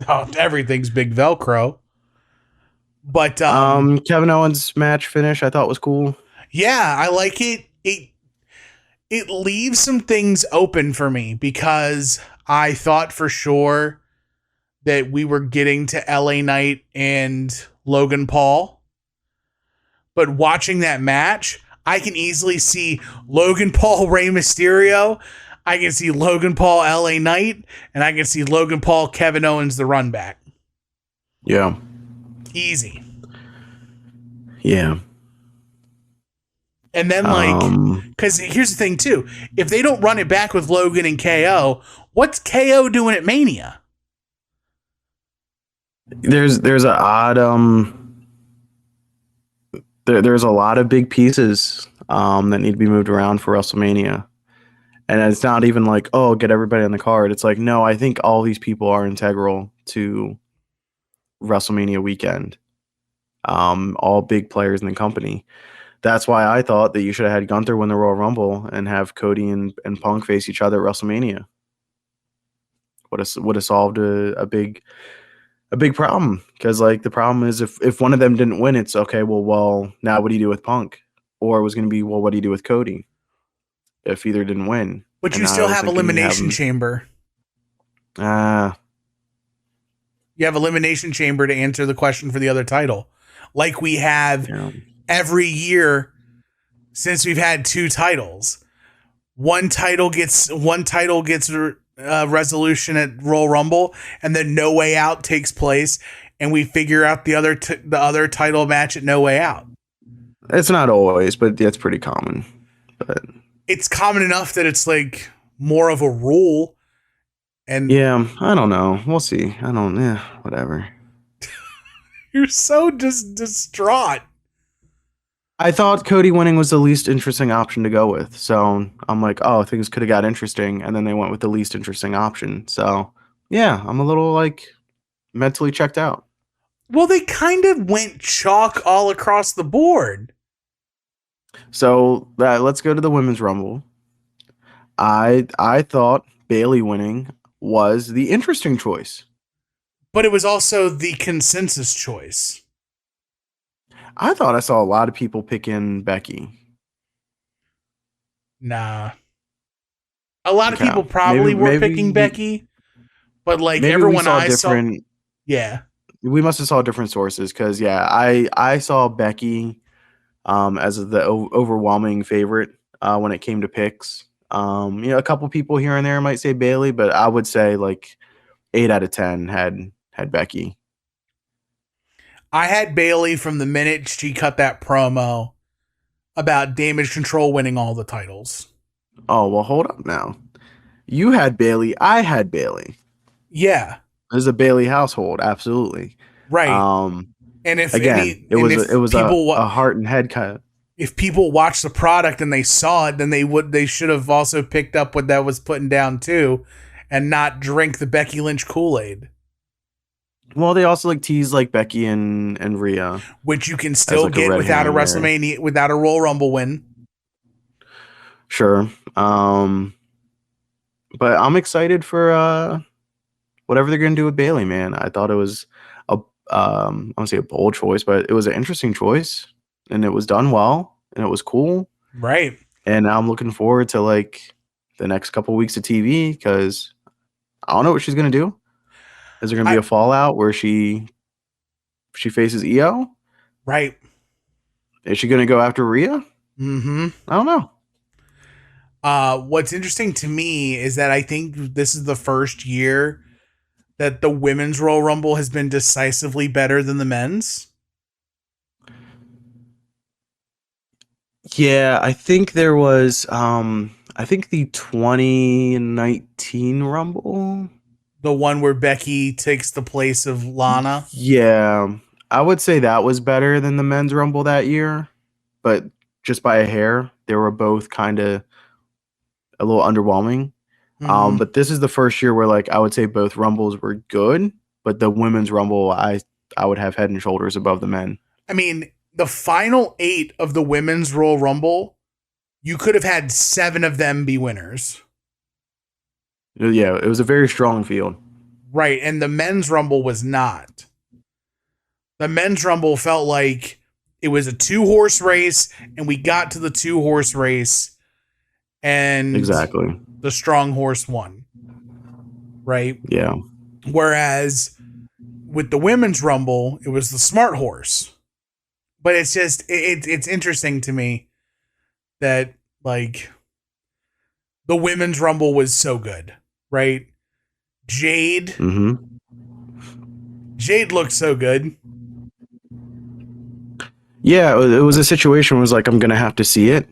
Oh, everything's big Velcro. But Kevin Owens match finish I thought was cool. Yeah, I like it. It leaves some things open for me because I thought for sure that we were getting to LA Knight and Logan Paul. But watching that match, I can easily see Logan Paul, Rey Mysterio. I can see Logan Paul, LA Knight. And I can see Logan Paul, Kevin Owens, the run back. Yeah. Easy. Yeah. And then because here's the thing too. If they don't run it back with Logan and KO, what's KO doing at Mania? There's a odd there's a lot of big pieces that need to be moved around for WrestleMania. And it's not even like, oh, get everybody on the card. It's like, no, I think all these people are integral to WrestleMania weekend. All big players in the company. That's why I thought that you should have had Gunther win the Royal Rumble and have Cody and Punk face each other at WrestleMania. Would have solved a big problem, because like the problem is if one of them didn't win, it's okay. Well, now what do you do with Punk? Or it was going to be, well, what do you do with Cody if either didn't win? But you still have Elimination Chamber. You have Elimination Chamber to answer the question for the other title, like we have every year since we've had two titles. one title gets resolution at Royal Rumble, and then No Way Out takes place, and we figure out the other title match at No Way Out. It's not always, but that's pretty common. But it's common enough that it's like more of a rule. And yeah, I don't know. We'll see. Whatever. You're so just distraught. I thought Cody winning was the least interesting option to go with. So I'm like, oh, things could have got interesting. And then they went with the least interesting option. So yeah, I'm a little like mentally checked out. Well, they kind of went chalk all across the board. So let's go to the Women's Rumble. I thought Bayley winning was the interesting choice. But it was also the consensus choice. I thought I saw a lot of people picking Becky. Nah. A lot of people probably were picking Becky, but like everyone I saw. Yeah. We must have saw different sources because, yeah, I saw Becky as the overwhelming favorite when it came to picks. A couple people here and there might say Bayley, but I would say like 8 out of 10 had Becky. I had Bayley from the minute she cut that promo about Damage Control winning all the titles. Oh, well, hold up now. You had Bayley. I had Bayley. Yeah. There's a Bayley household, absolutely. Right. And if it was a heart and head cut. If people watched the product and they saw it, then they should have also picked up what that was putting down too, and not drink the Becky Lynch Kool-Aid. Well, they also like tease like Becky and Rhea, which you can still get without a WrestleMania, without a Royal Rumble win. Sure. But I'm excited for whatever they're gonna do with Bayley, man. I thought it was I don't say a bold choice, but it was an interesting choice, and it was done well, and it was cool. Right. And I'm looking forward to like the next couple weeks of TV because I don't know what she's gonna do. Is there gonna be a fallout where she faces EO? Right. Is she gonna go after Rhea? Mm-hmm. I don't know. What's interesting to me is that I think this is the first year that the women's Royal Rumble has been decisively better than the men's. Yeah, I think there was I think the 2019 Rumble. The one where Becky takes the place of Lana? Yeah. I would say that was better than the men's Rumble that year, but just by a hair. They were both kind of a little underwhelming. Mm-hmm. But this is the first year where like I would say both Rumbles were good, but the women's Rumble I would have head and shoulders above the men. I mean, the final 8 of the women's Royal Rumble, you could have had 7 of them be winners. Yeah, it was a very strong field. Right, and the men's Rumble was not. The men's Rumble felt like it was a 2-horse race, and we got to the 2-horse race, and exactly the strong horse won. Right? Yeah. Whereas with the women's Rumble, it was the smart horse. But it's just, it's interesting to me that, like, the women's Rumble was so good, right? Jade. Mm-hmm. Jade looked so good. Yeah, it was a situation where it was like, I'm going to have to see it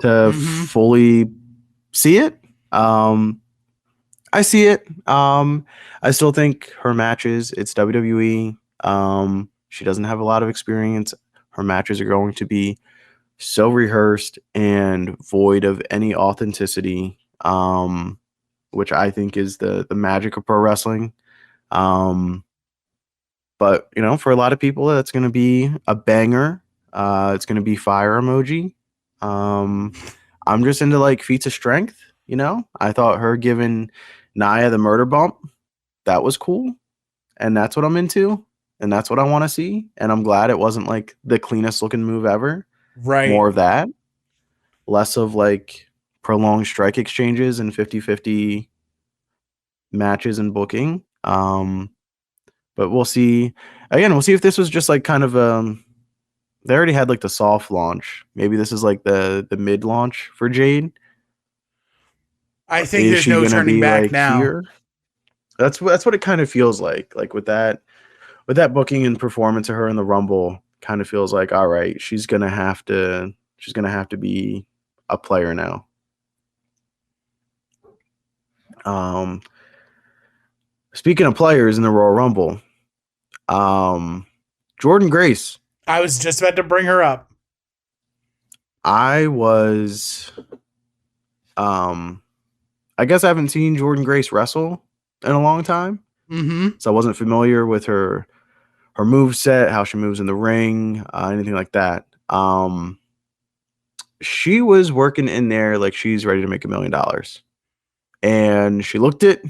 to fully see it. I see it. I still think her matches, it's WWE. She doesn't have a lot of experience. Her matches are going to be so rehearsed and void of any authenticity, which I think is the magic of pro wrestling. But, you know, for a lot of people, that's going to be a banger. It's going to be fire emoji. I'm just into like feats of strength, you know? I thought her giving Nia the murder bump, that was cool. And that's what I'm into. And that's what I want to see. And I'm glad it wasn't like the cleanest looking move ever. Right. More of that. Less of like prolonged strike exchanges and 50-50 matches and booking. But we'll see. Again, we'll see if this was just like kind of they already had like the soft launch. Maybe this is like the mid launch for Jade. I think Is there's she no gonna turning be back like now. here? That's what it kind of feels like. Like with that booking and performance of her in the Rumble, kind of feels like, all right, she's gonna have to be a player now. Speaking of players in the Royal Rumble, Jordynne Grace. I was just about to bring her up. I guess I haven't seen Jordynne Grace wrestle in a long time. Mm-hmm. So I wasn't familiar with her moveset, how she moves in the ring, anything like that. She was working in there like she's ready to make $1 million. And she looked it,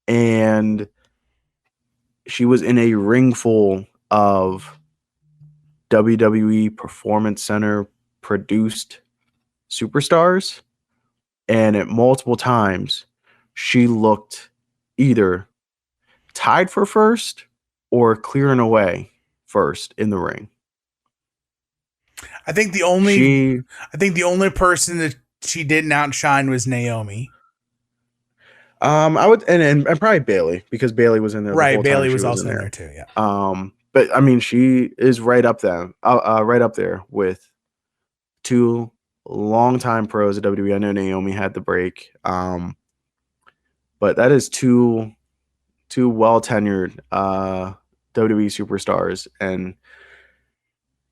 and she was in a ring full of WWE Performance Center produced superstars. And at multiple times, she looked either tied for first or clearing away first in the ring. I think the only person that she didn't outshine was Naomi. I would and probably Bayley, because Bayley was in there. Right, The whole Bayley time was she also in in there too. Yeah. But I mean, she is right up there with two longtime pros at WWE. I know Naomi had the break, but that is two well tenured WWE superstars, and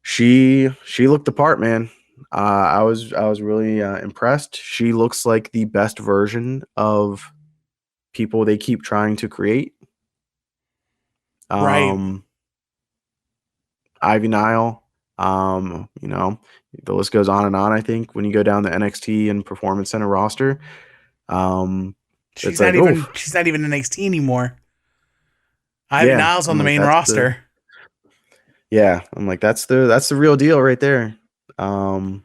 she looked the part, man. I was really impressed. She looks like the best version of people they keep trying to create. Right. Ivy Nile, the list goes on and on. I think when you go down the NXT and Performance Center roster, she's not even NXT anymore. Ivy Niles on the main roster. I'm like, that's the real deal right there. You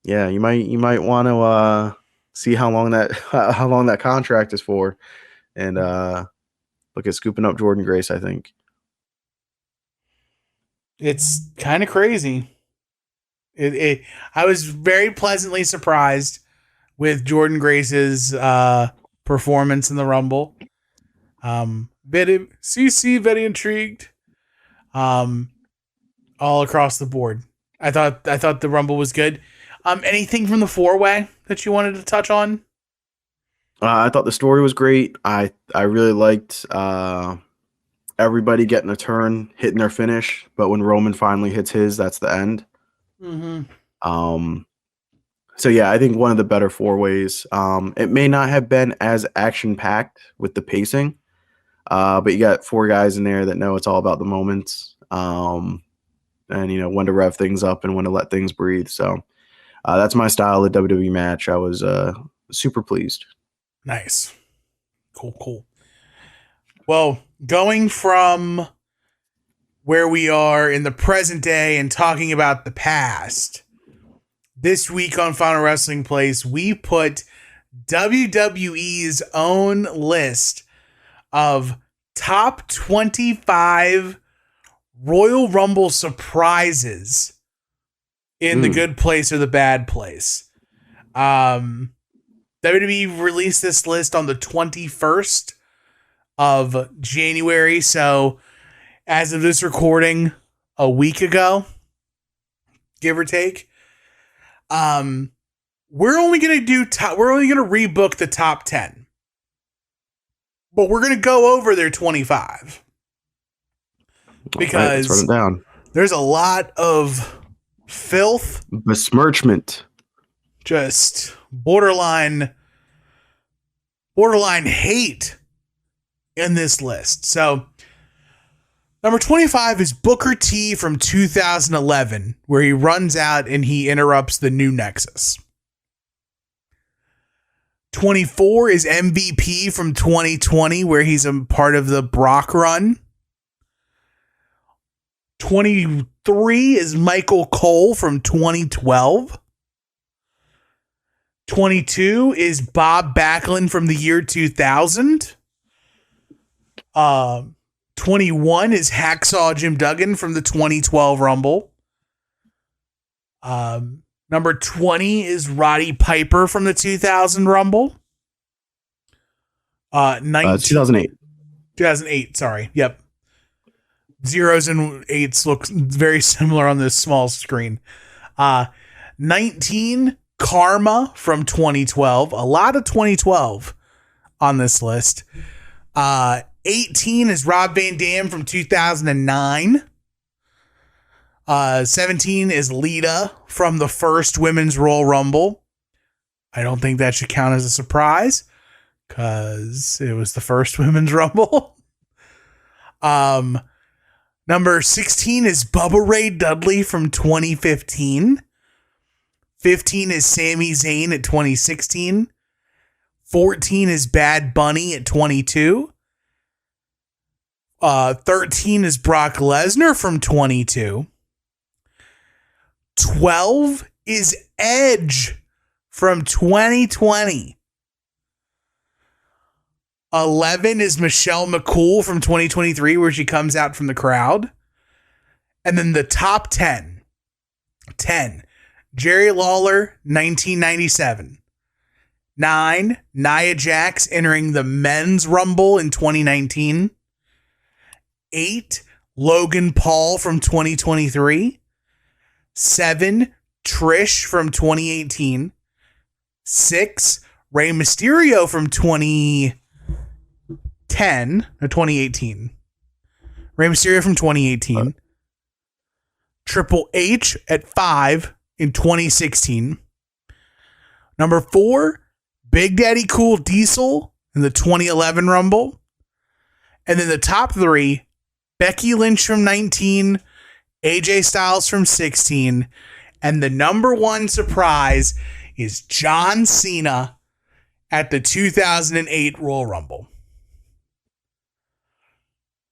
might want to see how long that contract is for, and look at scooping up Jordynne Grace. I think it's kind of crazy. I was very pleasantly surprised with Jordynne Grace's performance in the Rumble. Very intrigued. All across the board. I thought the Rumble was good. Anything from the 4-way that you wanted to touch on? I thought the story was great. I really liked everybody getting a turn, hitting their finish, but when Roman finally hits his, that's the end. Mm-hmm. So yeah, I think one of the better 4-ways. It may not have been as action packed with the pacing, but you got 4 guys in there that know it's all about the moments, and when to rev things up and when to let things breathe. So that's my style of WWE match. I was super pleased. Nice. Cool. Well, going from where we are in the present day and talking about the past, this week on Final Wrestling Place, we put WWE's own list of top 25 Royal Rumble surprises in the good place or the bad place. WWE released this list on the 21st of January. So as of this recording, a week ago, give or take, we're only going to rebook the top 10, but we're going to go over their 25 because let's run it down. There's a lot of filth, besmirchment, just borderline hate in this list. So number 25 is Booker T from 2011, where he runs out and he interrupts the new Nexus. 24 is MVP from 2020, where he's a part of the Brock run. 23 is Michael Cole from 2012. 22 is Bob Backlund from the year 2000. 21 is Hacksaw Jim Duggan from the 2012 Rumble. Number 20 is Roddy Piper from the 2000 Rumble. 19 2008. 2008, sorry. Yep. Zeros and eights look very similar on this small screen. 19, Karma from 2012. A lot of 2012 on this list. 18 is Rob Van Dam from 2009. 17 is Lita from the first Women's Royal Rumble. I don't think that should count as a surprise because it was the first Women's Rumble. Number 16 is Bubba Ray Dudley from 2015. 15 is Sami Zayn at 2016. 14 is Bad Bunny at 22. 13 is Brock Lesnar from 22. 12 is Edge from 2020. 11 is Michelle McCool from 2023, where she comes out from the crowd. And then the top 10. 10, Jerry Lawler, 1997. 9, Nia Jax entering the Men's Rumble in 2019. 8, Logan Paul from 2023. 7, Trish from 2018. 6, Rey Mysterio from 2018. Rey Mysterio from 2018. Triple H at 5 in 2016. Number 4, Big Daddy Cool Diesel in the 2011 Rumble. And then the top 3, Becky Lynch from 19, AJ Styles from 16, and the number 1 surprise is John Cena at the 2008 Royal Rumble.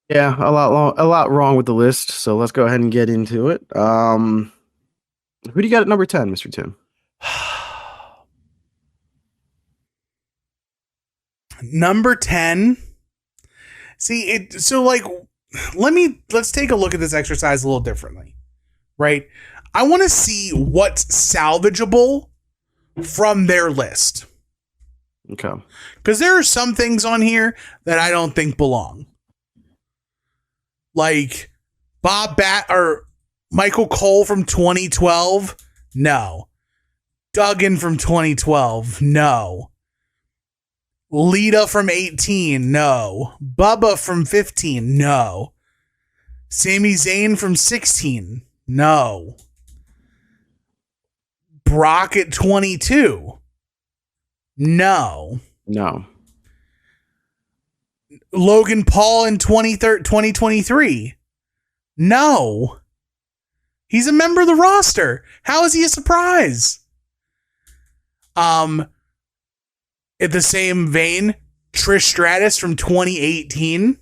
Yeah, a lot wrong with the list. So let's go ahead and get into it. Who do you got at number 10, Mr. Tim? Number 10. See, let's take a look at this exercise a little differently, right? I want to see what's salvageable from their list. Okay. Because there are some things on here that I don't think belong. Like Michael Cole from 2012, no. Duggan from 2012, no. Lita from 18, no. Bubba from 15, no. Sami Zayn from 16, no. Brock at 22, no. No. Logan Paul in 2023, no. He's a member of the roster. How is he a surprise? In the same vein, Trish Stratus from 2018.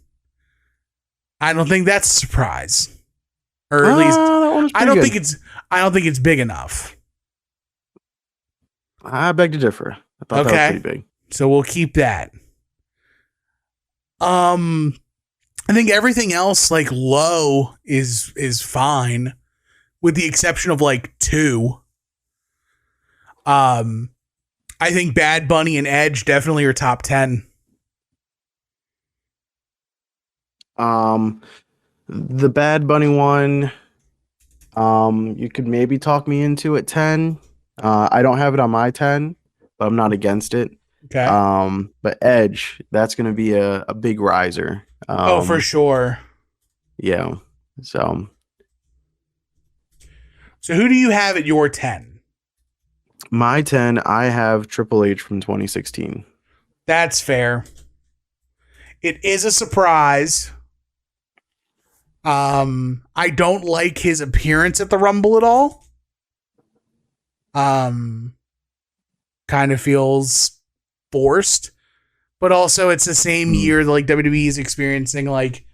I don't think that's a surprise. Or at least I don't think it's big enough. I beg to differ. I thought that was pretty big. So we'll keep that. I think everything else like low is fine, with the exception of like 2. I think Bad Bunny and Edge definitely are top 10. The Bad Bunny one, you could maybe talk me into at 10. I don't have it on my 10, but I'm not against it. Okay. But Edge, that's going to be a big riser. For sure. Yeah. So who do you have at your 10? My 10, I have Triple H from 2016. That's fair. It is a surprise. I don't like his appearance at the Rumble at all. Kind of feels forced, but also it's the same year that like WWE is experiencing like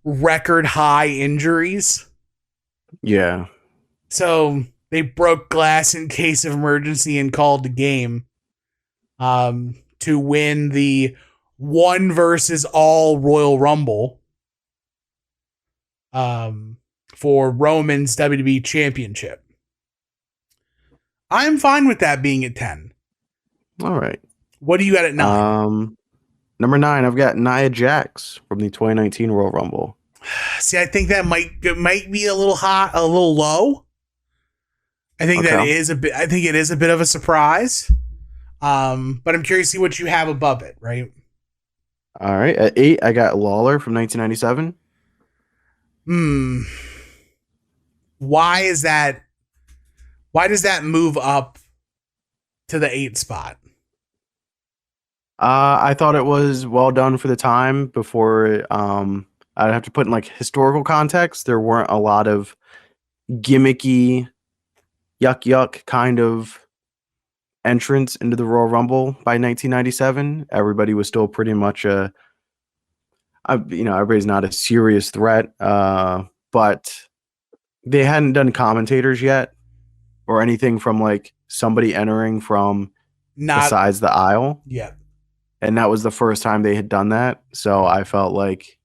record high injuries. Yeah. So they broke glass in case of emergency and called the game to win the 1 versus all Royal Rumble for Roman's WWE Championship. I'm fine with that being at 10. All right. What do you got at 9? Number 9, I've got Nia Jax from the 2019 Royal Rumble. See, I think that might be a little hot, a little low. I think that Okay. is a bit. I think it is a bit of a surprise. But I'm curious to see what you have above it, right? All right. At 8, I got Lawler from 1997. Why is that? Why does that move up to the 8 spot? I thought it was well done for the time. Before I'd have to put in like historical context. There weren't a lot of gimmicky, yuck kind of entrance into the Royal Rumble by 1997. Everybody was still pretty much everybody's not a serious threat. But they hadn't done commentators yet or anything from like somebody entering from besides the aisle. Yeah. And that was the first time they had done that. So I felt like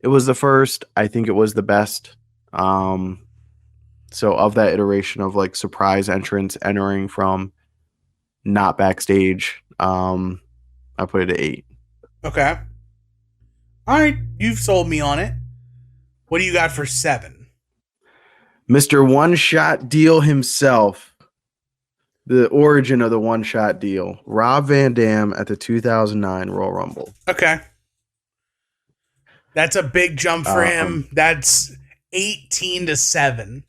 it was the first. I think it was the best. So of that iteration of like surprise entrance entering from not backstage, I put it at 8. Okay. All right. You've sold me on it. What do you got for 7? Mr. One Shot Deal himself. The origin of the One Shot Deal. Rob Van Dam at the 2009 Royal Rumble. Okay. That's a big jump for him. That's 18-7.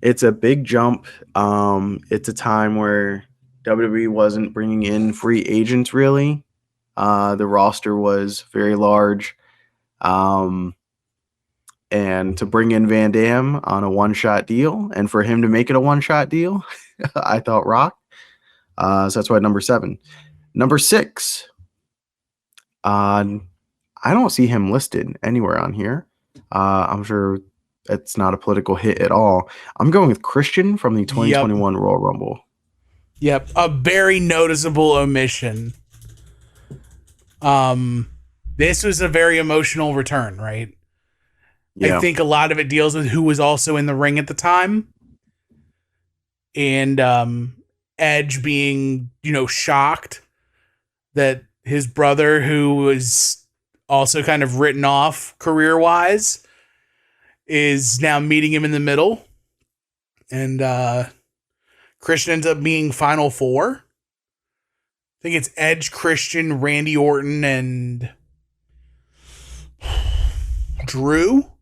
It's a big jump. It's a time where WWE wasn't bringing in free agents really. The roster was very large. And to bring in Van Dam on a one-shot deal, and for him to make it a one-shot deal, I thought rock. So that's why number 7. Number 6. I don't see him listed anywhere on here. I'm sure it's not a political hit at all. I'm going with Christian from the 2021 Royal Rumble. Yep, a very noticeable omission. This was a very emotional return, right? Yeah. I think a lot of it deals with who was also in the ring at the time. And Edge being, shocked that his brother, who was also kind of written off career-wise, is now meeting him in the middle. And Christian ends up being Final 4. I think it's Edge, Christian, Randy Orton, and Drew.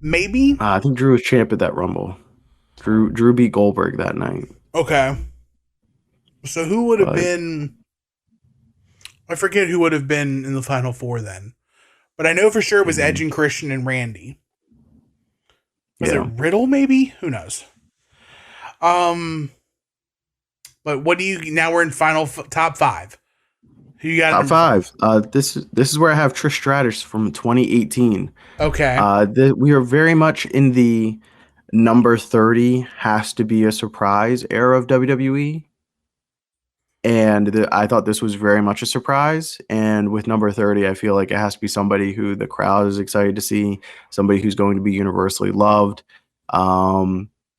Maybe? I think Drew was champ at that Rumble. Drew beat Goldberg that night. Okay. So who would have been... I forget who would have been in the Final 4 then. But I know for sure it was Edge and Christian and Randy. Was it Riddle maybe? Who knows? But what do you... Now we're in final top 5. Who you got? Top 5. This is where I have Trish Stratus from 2018. Okay. We are very much in the number 30 has to be a surprise era of WWE. And I thought this was very much a surprise. And with number 30, I feel like it has to be somebody who the crowd is excited to see, somebody who's going to be universally loved.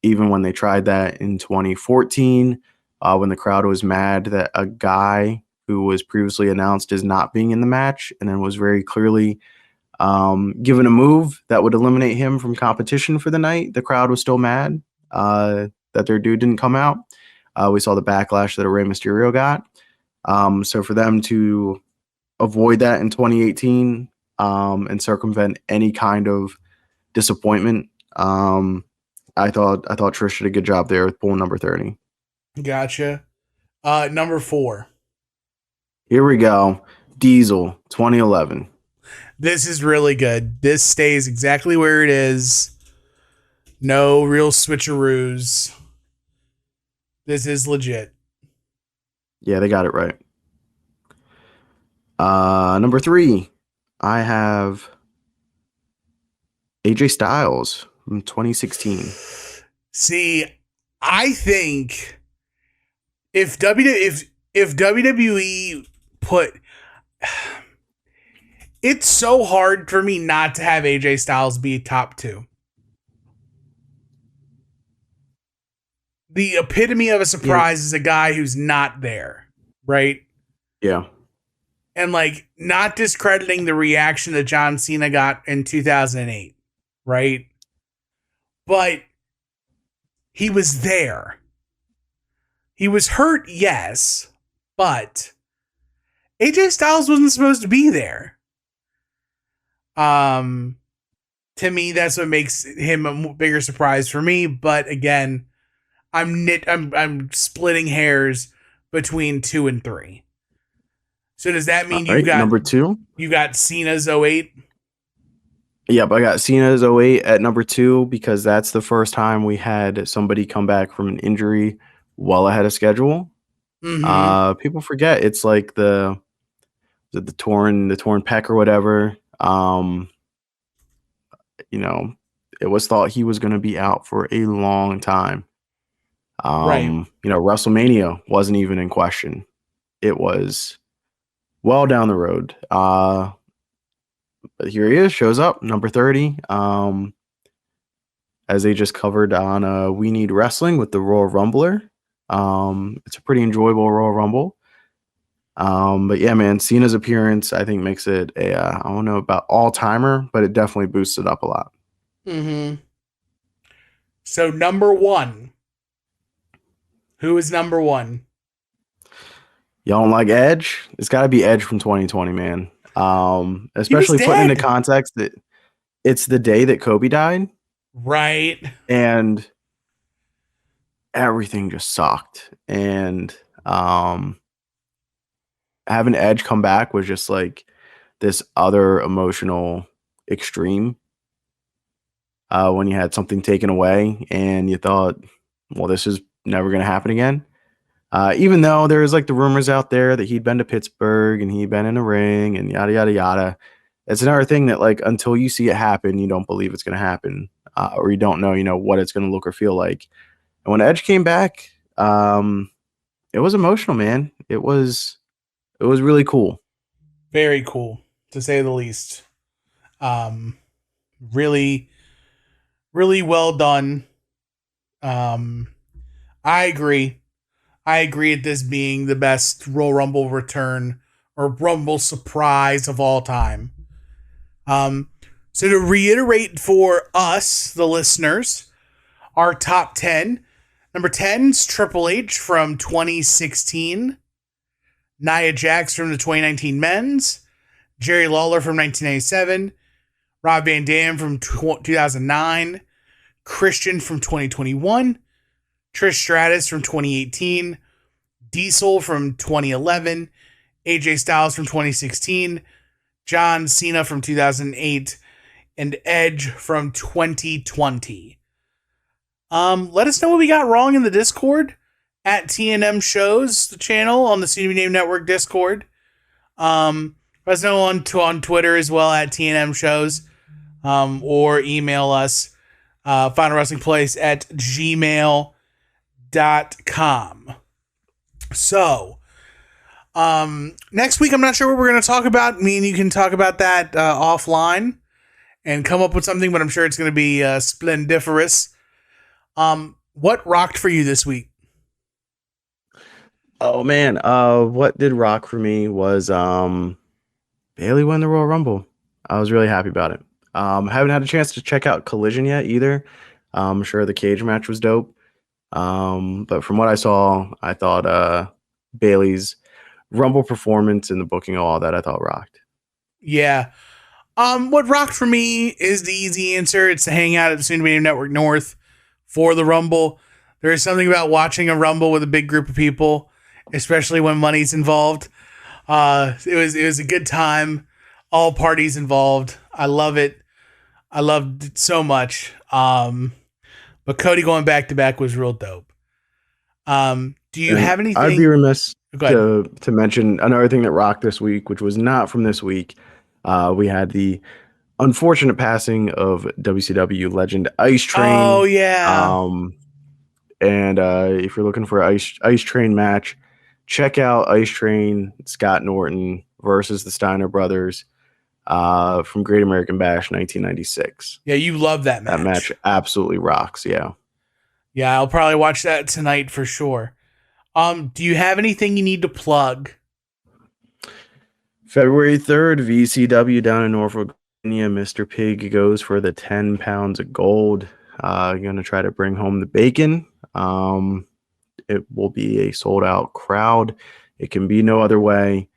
Even when they tried that in 2014, when the crowd was mad that a guy who was previously announced as not being in the match and then was very clearly given a move that would eliminate him from competition for the night, the crowd was still mad that their dude didn't come out. We saw the backlash that Rey Mysterio got. So for them to avoid that in 2018 and circumvent any kind of disappointment, I thought Trish did a good job there with pulling number 30. Gotcha. Number 4. Here we go. Diesel, 2011. This is really good. This stays exactly where it is. No real switcheroos. This is legit. Yeah, they got it right. Number 3, I have AJ Styles from 2016. See, I think if WWE put... It's so hard for me not to have AJ Styles be top 2. The epitome of a surprise is a guy who's not there, right? Yeah. And like not discrediting the reaction that John Cena got in 2008, right? But he was there. He was hurt, yes, but AJ Styles wasn't supposed to be there. To me, that's what makes him a bigger surprise for me. But again, I'm splitting hairs between 2 and 3. So does that mean All right, number 2? You got Cena's 08? Yep, I got Cena's 08 at number 2 because that's the first time we had somebody come back from an injury well ahead of schedule. Mm-hmm. People forget it's like the torn pec or whatever. It was thought he was going to be out for a long time. Right. WrestleMania wasn't even in question. It was well down the road. But here he is, shows up, number 30. As they just covered on We Need Wrestling with the Royal Rumbler. It's a pretty enjoyable Royal Rumble. But yeah, man, Cena's appearance, I think, makes it I don't know about all-timer, but it definitely boosts it up a lot. Mm-hmm. So number 1. Who is number 1? Y'all don't like Edge? It's got to be Edge from 2020, man. Especially putting into context that it's the day that Kobe died. Right. And everything just sucked. And having Edge come back was just like this other emotional extreme. When you had something taken away and you thought, well, this is never going to happen again. Even though there's like the rumors out there that he'd been to Pittsburgh and he'd been in a ring and yada, yada, yada. It's another thing that like until you see it happen, you don't believe it's going to happen or you don't know, what it's going to look or feel like. And when Edge came back, it was emotional, man. It was really cool. Very cool, to say the least. Really, really well done. I agree. I agree at this being the best Royal Rumble return or Rumble surprise of all time. So to reiterate for us, the listeners, our top 10. Number 10's Triple H from 2016. Nia Jax from the 2019 Men's. Jerry Lawler from 1997. Rob Van Dam from 2009. Christian from 2021. Trish Stratus from 2018. Diesel from 2011. AJ Styles from 2016. John Cena from 2008. And Edge from 2020. Let us know what we got wrong in the Discord at TNM Shows, the channel on the Soon to Be Named Network Discord. Let us know on Twitter as well at TNM Shows, or email us finalwrestlingplace@gmail.com. So, next week I'm not sure what we're going to talk about. Me and you can talk about that offline and come up with something, but I'm sure it's going to be splendiferous. What rocked for you this week? Oh man, what did rock for me was Bayley won the Royal Rumble. I was really happy about it. Haven't had a chance to check out Collision yet either. I'm sure the cage match was dope. But from what I saw, I thought Bayley's Rumble performance and the booking of all that I thought rocked. Yeah. What rocked for me is the easy answer. It's to hang out at the Soon to Be Named Network North for the Rumble. There is something about watching a Rumble with a big group of people, especially when money's involved. It was a good time. All parties involved. I love it. I loved it so much. But Cody going back to back was real dope. Do you have anything? I'd be remiss to mention another thing that rocked this week, which was not from this week. We had the unfortunate passing of WCW legend Ice Train. Oh yeah. And if you're looking for an Ice Train match, check out Ice Train Scott Norton versus the Steiner Brothers from Great American Bash 1996. Yeah, you love that match. That match absolutely rocks. Yeah. Yeah, I'll probably watch that tonight for sure. Do you have anything you need to plug? February 3rd, VCW down in Norfolk, Virginia. Mr. Pig goes for the 10 pounds of gold. Going to try to bring home the bacon. It will be a sold out crowd. It can be no other way.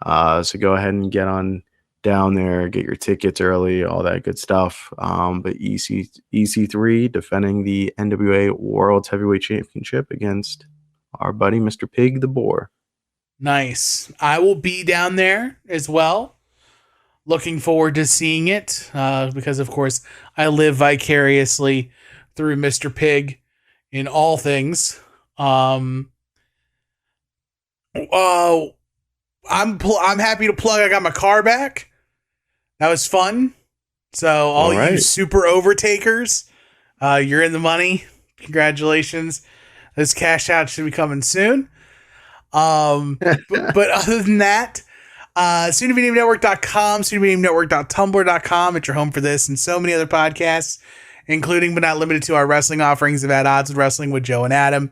So go ahead and get on down there, get your tickets early, all that good stuff. But EC3 defending the NWA World Heavyweight Championship against our buddy Mr. Pig the Boar. Nice. I will be down there as well. Looking forward to seeing it because, of course, I live vicariously through Mr. Pig in all things. I'm happy to plug. I got my car back. That was fun. So all right. You super overtakers, you're in the money. Congratulations. This cash out should be coming soon. But other than that, soon-to-be-named-network.com, soon-to-be-named-network.tumblr.com. It's your home for this and so many other podcasts, including but not limited to our wrestling offerings of At Odds with Wrestling with Joe and Adam.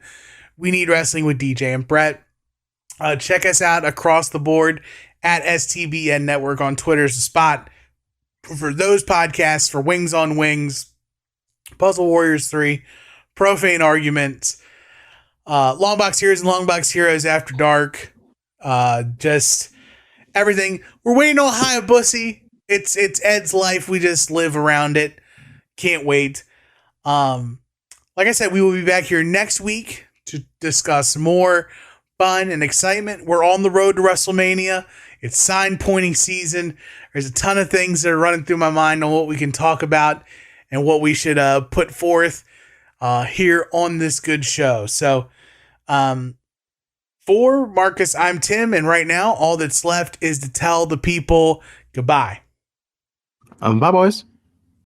We Need Wrestling with DJ and Brett. Check us out across the board at STBN Network on Twitter is the spot for those podcasts, for Wings on Wings, Puzzle Warriors 3, Profane Arguments, Longbox Heroes and Longbox Heroes After Dark, just everything. We're waiting on Hayabusa. It's Ed's life. We just live around it. Can't wait. Like I said, we will be back here next week to discuss more fun and excitement. We're on the road to WrestleMania. It's sign pointing season. There's a ton of things that are running through my mind on what we can talk about and what we should put forth here on this good show. So for Marcus, I'm Tim, and right now all that's left is to tell the people goodbye. Bye, boys.